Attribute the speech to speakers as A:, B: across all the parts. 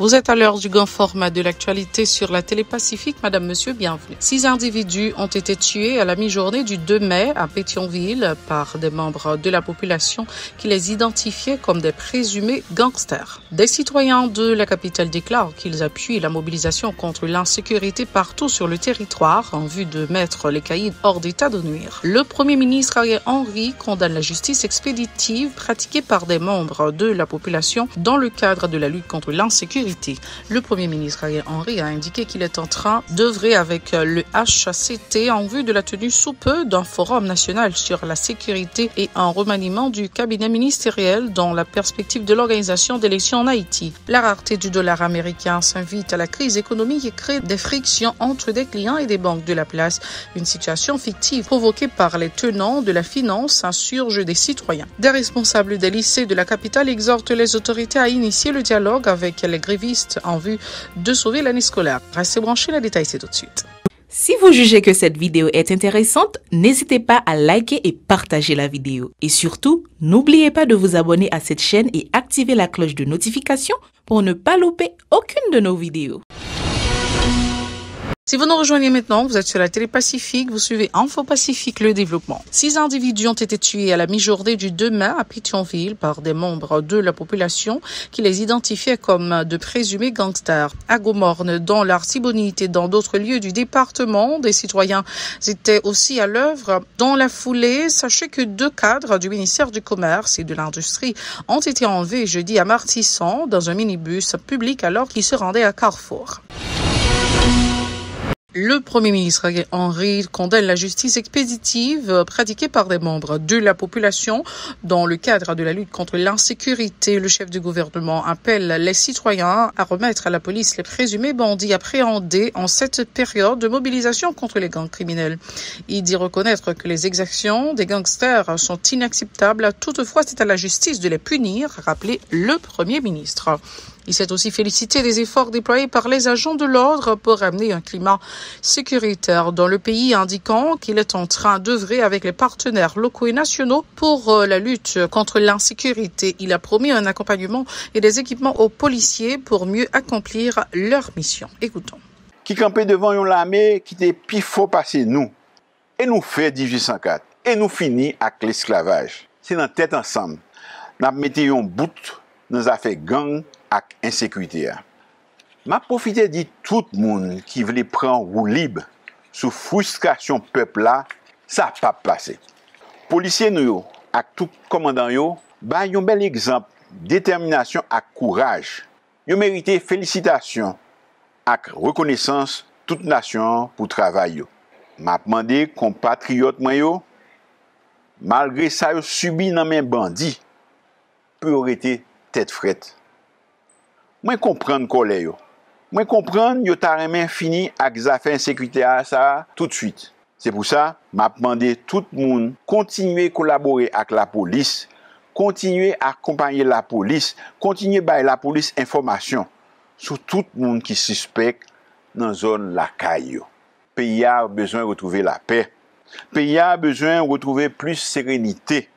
A: Vous êtes à l'heure du grand format de l'actualité sur la télé Pacifique. Madame, monsieur, bienvenue. 6 individus ont été tués à la mi-journée du 2 mai à Pétionville par des membres de la population qui les identifiaient comme des présumés gangsters. Des citoyens de la capitale déclarent qu'ils appuient la mobilisation contre l'insécurité partout sur le territoire en vue de mettre les caïds hors d'état de nuire. Le premier ministre Ariel Henry condamne la justice expéditive pratiquée par des membres de la population dans le cadre de la lutte contre l'insécurité. Le Premier ministre Ariel Henry a indiqué qu'il est en train d'œuvrer avec le HCT en vue de la tenue sous peu d'un forum national sur la sécurité et un remaniement du cabinet ministériel dans la perspective de l'organisation d'élections en Haïti. La rareté du dollar américain s'invite à la crise économique et crée des frictions entre des clients et des banques de la place. Une situation fictive provoquée par les tenants de la finance insurge des citoyens. Des responsables des lycées de la capitale exhortent les autorités à initier le dialogue avec les grévistes en vue de sauver l'année scolaire. Restez branchés, les détails c'est tout de suite.
B: Si vous jugez que cette vidéo est intéressante, n'hésitez pas à liker et partager la vidéo. Et surtout, n'oubliez pas de vous abonner à cette chaîne et activer la cloche de notification pour ne pas louper aucune de nos vidéos.
A: Si vous nous rejoignez maintenant, vous êtes sur la télé Pacifique, vous suivez Info Pacifique, le développement. 6 individus ont été tués à la mi-journée du 2 mai à Pétionville par des membres de la population qui les identifiaient comme de présumés gangsters. À Gomorne, dans l'Artibonite et dans d'autres lieux du département, des citoyens étaient aussi à l'œuvre. Dans la foulée, sachez que 2 cadres du ministère du Commerce et de l'Industrie ont été enlevés jeudi à Martissan dans un minibus public alors qu'ils se rendaient à Carrefour. Le Premier ministre Ariel Henry condamne la justice expéditive pratiquée par des membres de la population dans le cadre de la lutte contre l'insécurité. Le chef du gouvernement appelle les citoyens à remettre à la police les présumés bandits appréhendés en cette période de mobilisation contre les gangs criminels. Il dit reconnaître que les exactions des gangsters sont inacceptables. Toutefois, c'est à la justice de les punir, a rappelé le Premier ministre. Il s'est aussi félicité des efforts déployés par les agents de l'ordre pour amener un climat sécuritaire dans le pays, indiquant qu'il est en train d'œuvrer avec les partenaires locaux et nationaux pour la lutte contre l'insécurité. Il a promis un accompagnement et des équipements aux policiers pour mieux accomplir leur mission. Écoutons.
C: Qui campait devant une armée qui était plus fort passé nous. Et nous fait 1804. Et nous finit avec l'esclavage. C'est dans tête ensemble. Nous mettons un bout dans les affaires gang ak insécurité. M'a profité dit tout le monde qui voulait prendre roue libre sous frustration peuple là, ça pas passé. Policiers nous ak tout commandant yo, ba yon bel exemple détermination ak courage. Yo mérité félicitations ak reconnaissance toute nation pour travail yo. M'a demandé compatriotes moi yo, malgré ça yo subi nan men bandi, pour arrêter tête frette. Moi comprendre colère yo. Moi comprendre yo ta remen fini ak affaire insécurité ça tout de suite. C'est pour ça m'a demandé tout le monde continuer collaborer avec la police, continuer à accompagner la police, continuer bailler la police information sur tout le monde qui suspecte dans zone la caille. Pays a besoin de retrouver la paix. Pays a besoin de retrouver plus sérénité.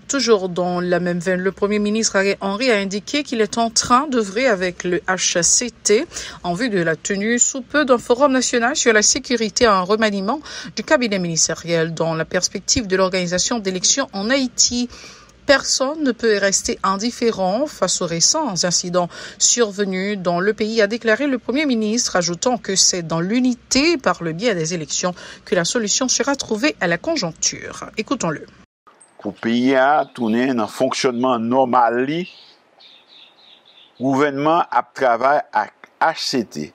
A: Toujours dans la même veine, le Premier ministre Ariel Henry a indiqué qu'il est en train d'œuvrer avec le HCT en vue de la tenue sous peu d'un forum national sur la sécurité et un remaniement du cabinet ministériel dans la perspective de l'organisation d'élections en Haïti. Personne ne peut rester indifférent face aux récents incidents survenus dans le pays, a déclaré le Premier ministre, ajoutant que c'est dans l'unité par le biais des élections que la solution sera trouvée à la conjoncture. Écoutons-le.
C: Pour le pays à tourner dans le fonctionnement normal, le gouvernement a travaillé avec HCT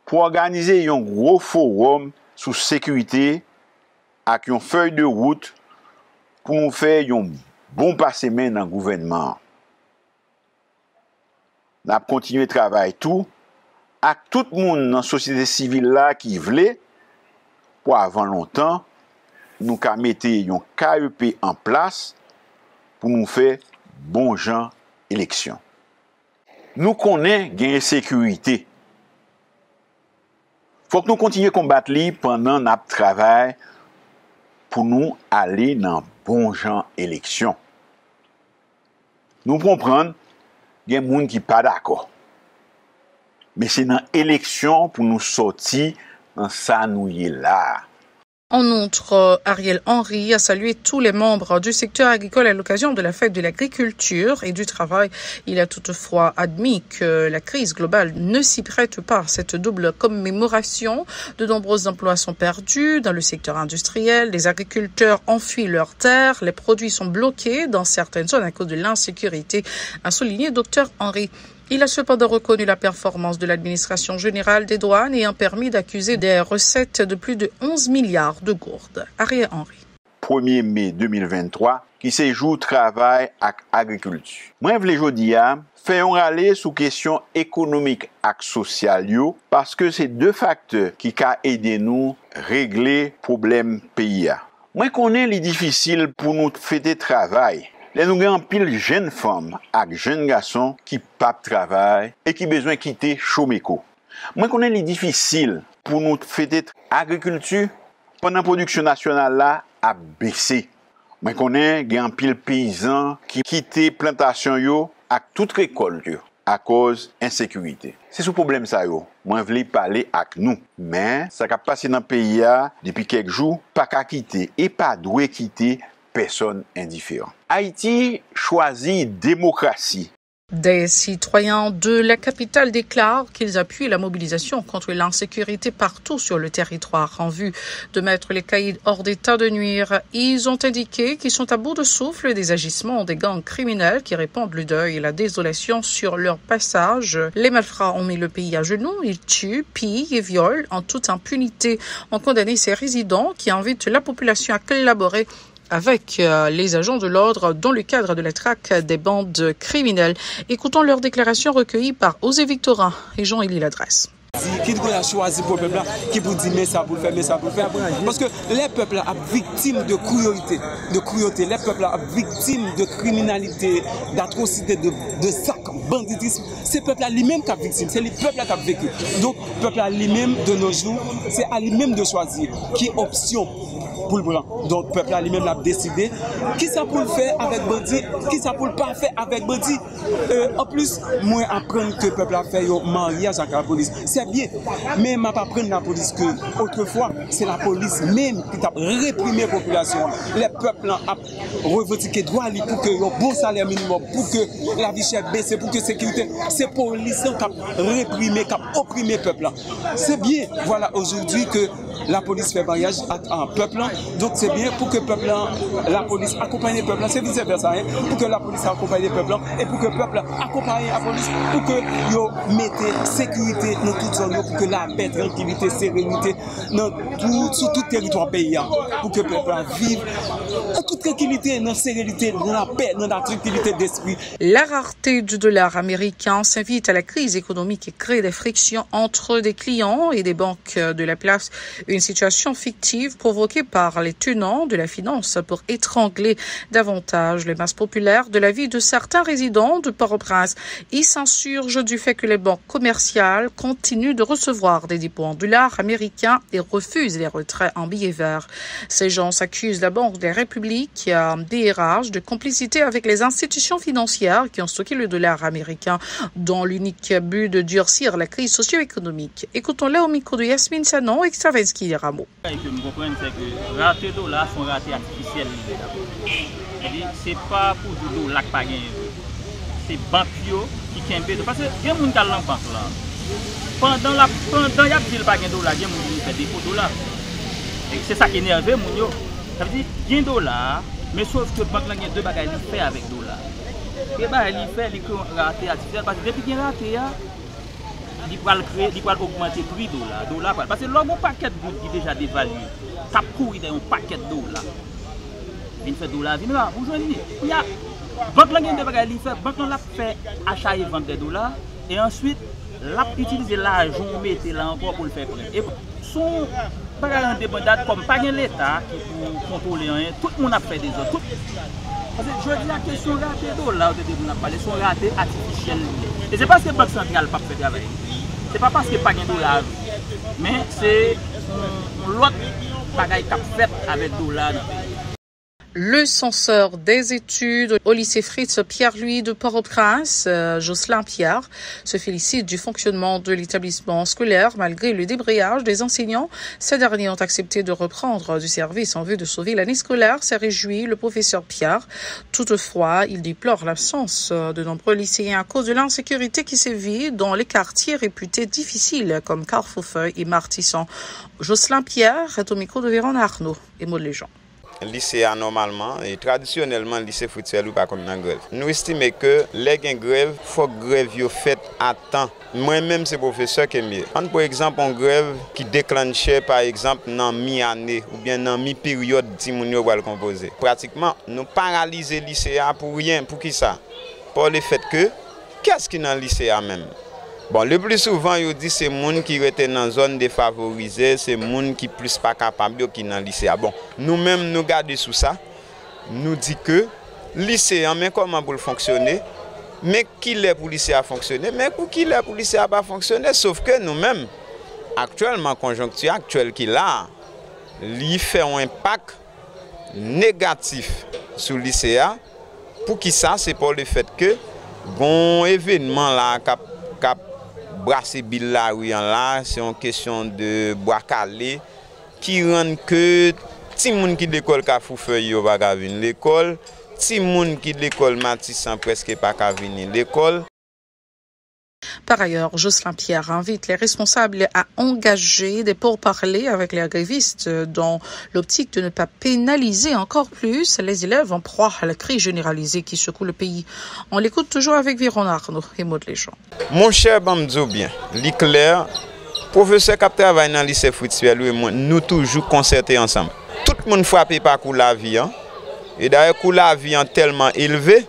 C: pour organiser un gros forum sur sécurité avec une feuille de route pour nous faire un bon passé dans le gouvernement. Nous avons continué à travailler tout avec tout le monde dans la société civile là qui voulait pour avant longtemps nous avons mis un KEP en place pour nous faire bon genre élection. Nous connaissons gain sécurité. Faut que nous continuions à combattre pendant notre travail pour nous aller dans bon genre élection. Nous comprenons qu'il y a des gens qui ne sont pas d'accord. Mais c'est dans l'élection pour nous sortir dans ça nous y est là.
A: En outre, Ariel Henry a salué tous les membres du secteur agricole à l'occasion de la fête de l'agriculture et du travail. Il a toutefois admis que la crise globale ne s'y prête pas à cette double commémoration. De nombreux emplois sont perdus dans le secteur industriel. Les agriculteurs enfuient leurs terres. Les produits sont bloqués dans certaines zones à cause de l'insécurité, a souligné Dr Henry. Il a cependant reconnu la performance de l'administration générale des douanes et un permis d'accuser des recettes de plus de 11 milliards de gourdes. Ariel Henry.
C: 1er mai 2023, qui se joue travail avec agriculture. Moi, je veux dire, faisons râler sous question économique et sociale, parce que c'est deux facteurs qui peuvent aider nous à régler le problème pays. Moi, je connais les difficiles pour nous faire des travail. Là, nous avons pile jeunes femmes et jeunes garçons qui pas travail et qui besoin quitter Choméco. Moi, je connais les difficiles pour nous faire agriculture pendant la production nationale là a baissé. Moi, je connais un pile paysans qui quittent plantation yo à toute récolte yo à cause insécurité. C'est ce problème ça yo. Moi, je voulais parler avec nous. Mais ça qui a passé dans le pays depuis quelques jours, pas qu'à quitter et pas doit quitter personne indifférent. Haïti choisit démocratie.
A: Des citoyens de la capitale déclarent qu'ils appuient la mobilisation contre l'insécurité partout sur le territoire en vue de mettre les caïds hors d'état de nuire. Ils ont indiqué qu'ils sont à bout de souffle des agissements des gangs criminels qui répandent le deuil et la désolation sur leur passage. Les malfrats ont mis le pays à genoux, ils tuent, pillent et violent en toute impunité. Ont condamné ces résidents qui invitent la population à collaborer avec les agents de l'ordre dans le cadre de la traque des bandes criminelles. Écoutons leurs déclarations recueillies par Osée Victorin et Jean-Élie Ladresse.
D: Qui a choisi pour le peuple qui pour dire mais ça pour faire, mais ça pour faire. Parce que les peuples sont victimes de cruauté. Les peuples sont victimes de criminalité, d'atrocité, de sac, banditisme. C'est le peuple lui-même qui est victime, c'est le peuple qui a vécu. Donc le peuple lui-même de nos jours, c'est à lui-même de choisir qui option pour le blanc. Donc le peuple lui-même l'a décidé qui ça pour le faire avec bandit, qui ça pour le pas faire avec bandit. En plus, moi apprendre que le peuple a fait un mariage avec la police. C'est bien, mais je ne vais pas prendre la police que autrefois, c'est la police même qui a réprimé la population. Les peuples ont revendiqué droit pour que un bon salaire minimum, pour que la vie chère baisse, pour que la sécurité, c'est la police qui a réprimé, qui a opprimé le peuple. C'est bien, voilà, aujourd'hui que la police fait mariage avec un peuple. Donc c'est bien pour que le peuple, la police accompagne le peuple, c'est vice-versa, hein, pour que la police accompagne le peuple et pour que le peuple accompagne la police, pour que vous mettez sécurité dans toute zone, pour que la paix, tranquillité, sérénité, sur tout territoire pays, pour que le peuple vive en toute tranquillité, dans la sérénité, dans la paix, dans la tranquillité d'esprit.
A: La rareté du dollar américain s'invite à la crise économique et crée des frictions entre des clients et des banques de la place. Une situation fictive provoquée par les tenants de la finance pour étrangler davantage les masses populaires de la vie de certains résidents de Port-au-Prince. Ils s'insurgent du fait que les banques commerciales continuent de recevoir des dépôts en dollars américains et refusent les retraits en billets verts. Ces gens s'accusent la Banque des Républiques, DRH, de complicité avec les institutions financières qui ont stocké le dollar américain dans l'unique but de durcir la crise socio-économique. Écoutons-les au micro de Yasmine Sanon et Xavinsky Rameau.
E: Raté dollars sont ratés artificiels. C'est pas pour du dollar qui pas gagné. C'est banque qui kembe parce que il y a des gens qui dans banque là. Pendant y a dit pas gagné dollar, il y a des gens qui fait des faux dollars. Et c'est ça qui énerve mon yo. Ça veut dire gain dollar, mais sauf que banque là gagne deux bagages li fait avec dollar. Et bah il fait les raté artificiel parce que depuis qu'il raté il va augmenter le prix dollar parce que l'homme un paquet de gouttes qui déjà dévalué. Ça pourri dans un paquet de dollars. Il fait dollar vient là, vous joignez. Il y a banque là gagne des bagages li fait, banque là fait achat et vente des dollars et ensuite l'a utiliser l'argent mettre là encore pour le faire prêt. Et son bagage indépendant comme pas l'État qui pour contrôler rien, tout le monde a fait des autres. Parce que je dis la question raté dollar on a parlé sont ratés artificiels. Et c'est parce que banque centrale pas fait travail. C'est pas parce que pas gain dollar mais c'est l'autre bagaille qu'a fait avec dollar.
A: Le censeur des études au lycée Fritz Pierre-Louis de Port-au-Prince, Jocelyn Pierre, se félicite du fonctionnement de l'établissement scolaire malgré le débrayage des enseignants. Ces derniers ont accepté de reprendre du service en vue de sauver l'année scolaire, s'est réjoui le professeur Pierre. Toutefois, il déplore l'absence de nombreux lycéens à cause de l'insécurité qui sévit dans les quartiers réputés difficiles comme Carrefourfeuille et Martissan. Jocelyn Pierre est au micro de Véron Arnaud et Maud Léjean.
F: Lycée normalement et traditionnellement lycée Fritz-Pierre ou pas comme dans grève. Nous estimons que les grève faut grève yo fait à temps. Moi-même c'est professeur qui est mieux. Par exemple une grève qui déclenchait par exemple dans mi-année ou bien dans mi-période si moun yo va le composer. Pratiquement nous paralyser lycée pour rien, pour qui ça? Pour le fait que qu'est-ce qui dans le lycée même? Bon, le plus souvent, il dit c'est les gens qui étaient dans la zone défavorisée, c'est les gens qui ne sont plus pas capables qui sont dans le lycée. Bon, nous-mêmes, nous gardons sous ça. Nous disons que le lycée, mais comment pour fonctionner? Mais qui l'est pour le lycée à fonctionner? Mais pour qui l'est pour le lycée à pas fonctionner? Sauf que nous-mêmes, actuellement, conjoncture actuelle qui est là, il fait un impact négatif sur le lycée. Pour qui ça? C'est pour le fait que bon événement là, brasser bill là, oui, là, c'est une question de bois calé qui rend que ti moun qui l'école Carrefourfeuille yo pas ka venir l'école, ti moun qui l'école Matissan presque pas ka venir l'école.
A: Par ailleurs, Jocelyn Pierre invite les responsables à engager des pourparlers avec les grévistes dans l'optique de ne pas pénaliser encore plus les élèves en proie à la crise généralisée qui secoue le pays. On l'écoute toujours avec Véron Arnaud et Maud Léjean.
F: Mon cher Bamdzo bien, l'éclair, professeur qui travaille dans le lycée Fritz-Pierre, nous toujours concertés ensemble. Tout le monde frappé par coup la vie. Et d'ailleurs, coup la vie tellement élevé.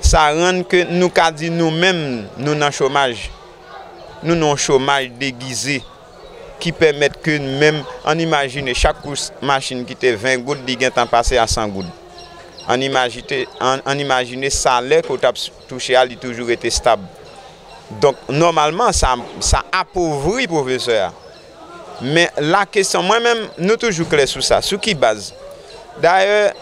F: Ça rend que nous avons dit nous-mêmes, nous avons chômage. Nous avons un chômage déguisé qui permet que même, on imagine chaque machine qui était 20 gouttes, il temps passé à 100 gouttes. On imagine ça l'air qu'on a touché à, il a toujours été stable. Donc normalement, ça appauvrit le professeur. Mais la question, moi-même, nous toujours clair sur ça. Sur qui base? D'ailleurs,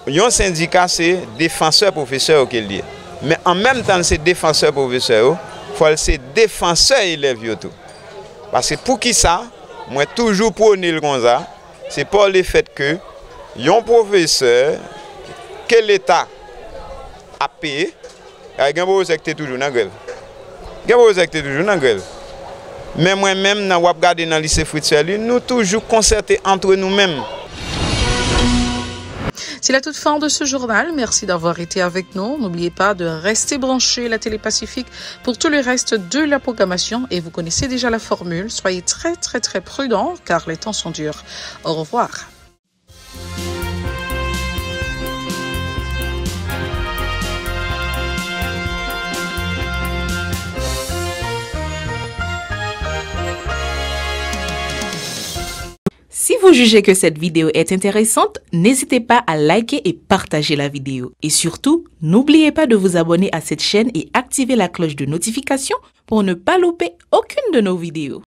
F: un syndicat, c'est défenseur professeur qui est lié. Mais en même temps, c'est défenseur professeur, il faut c'est défenseur élève. Parce que pour qui ça, moi toujours prôner le comme ça, c'est pour le fait que un professeur que l'État a payé, il y a un professeur qui est toujours dans grève. Il y a un professeur qui est toujours dans grève. Mais moi-même, dans le lycée Fritz-Pierre, nous toujours concertés entre nous-mêmes.
A: C'est la toute fin de ce journal. Merci d'avoir été avec nous. N'oubliez pas de rester branché à la Télé Pacifique pour tout le reste de la programmation. Et vous connaissez déjà la formule. Soyez très prudents car les temps sont durs. Au revoir.
B: Si vous jugez que cette vidéo est intéressante, n'hésitez pas à liker et partager la vidéo. Et surtout, n'oubliez pas de vous abonner à cette chaîne et activer la cloche de notification pour ne pas louper aucune de nos vidéos.